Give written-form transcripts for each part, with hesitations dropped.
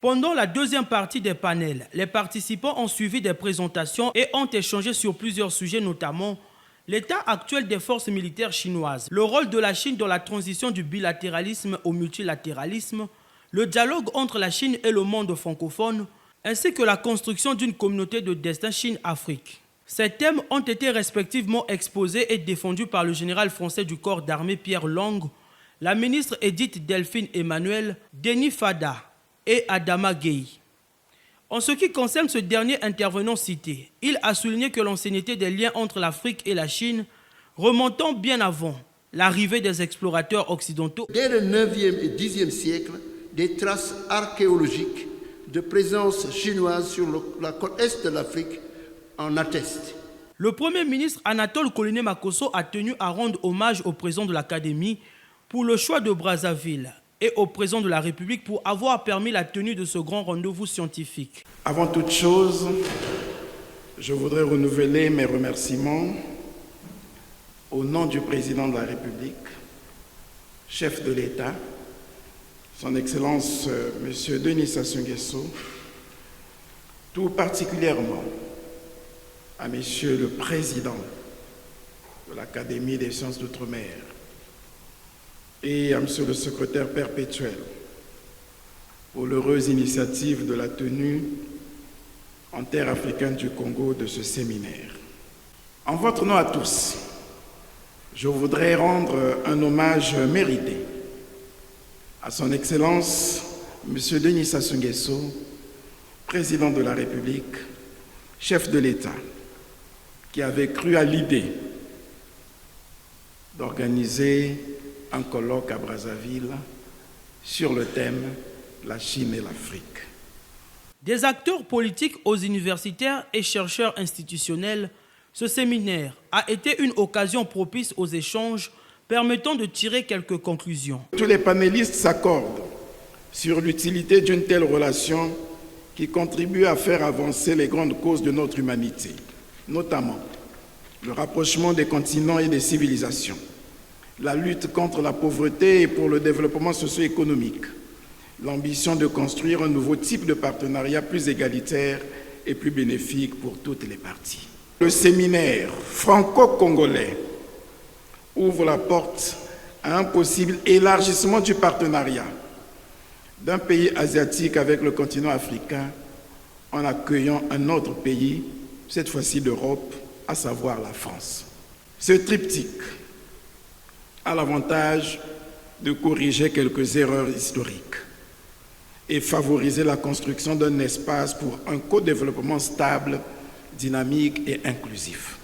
Pendant la deuxième partie des panels, les participants ont suivi des présentations et ont échangé sur plusieurs sujets, notamment l'état actuel des forces militaires chinoises, le rôle de la Chine dans la transition du bilatéralisme au multilatéralisme, le dialogue entre la Chine et le monde francophone, ainsi que la construction d'une communauté de destin Chine-Afrique. Ces thèmes ont été respectivement exposés et défendus par le général français du corps d'armée Pierre Long, la ministre Edith Delphine Emmanuel, Denis Fada et Adama Gueye. En ce qui concerne ce dernier intervenant cité, il a souligné que l'ancienneté des liens entre l'Afrique et la Chine remontant bien avant l'arrivée des explorateurs occidentaux. Dès le 9e et 10e siècle, des traces archéologiques de présence chinoise sur la côte est de l'Afrique en attestent. Le Premier ministre Anatole Koliné Makosso a tenu à rendre hommage au président de l'Académie pour le choix de Brazzaville et au président de la République pour avoir permis la tenue de ce grand rendez-vous scientifique. Avant toute chose, je voudrais renouveler mes remerciements au nom du président de la République, chef de l'État, son Excellence M. Denis Sassou Nguesso, tout particulièrement à M. le Président de l'Académie des sciences d'outre-mer et à M. le Secrétaire perpétuel pour l'heureuse initiative de la tenue en terre africaine du Congo de ce séminaire. En votre nom à tous, je voudrais rendre un hommage mérité à son Excellence M. Denis Sassou Nguesso, Président de la République, chef de l'État, qui avait cru à l'idée d'organiser un colloque à Brazzaville sur le thème « La Chine et l'Afrique ». Des acteurs politiques aux universitaires et chercheurs institutionnels, ce séminaire a été une occasion propice aux échanges permettant de tirer quelques conclusions. Tous les panélistes s'accordent sur l'utilité d'une telle relation qui contribue à faire avancer les grandes causes de notre humanité, notamment le rapprochement des continents et des civilisations, la lutte contre la pauvreté et pour le développement socio-économique, l'ambition de construire un nouveau type de partenariat plus égalitaire et plus bénéfique pour toutes les parties. Le séminaire franco-congolais ouvre la porte à un possible élargissement du partenariat d'un pays asiatique avec le continent africain en accueillant un autre pays, cette fois-ci d'Europe, à savoir la France. Ce triptyque a l'avantage de corriger quelques erreurs historiques et favoriser la construction d'un espace pour un co-développement stable, dynamique et inclusif.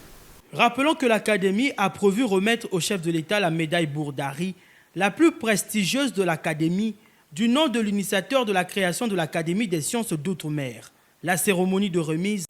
Rappelons que l'Académie a prévu remettre au chef de l'État la médaille Bourdari, la plus prestigieuse de l'Académie, du nom de l'initiateur de la création de l'Académie des sciences d'outre-mer. La cérémonie de remise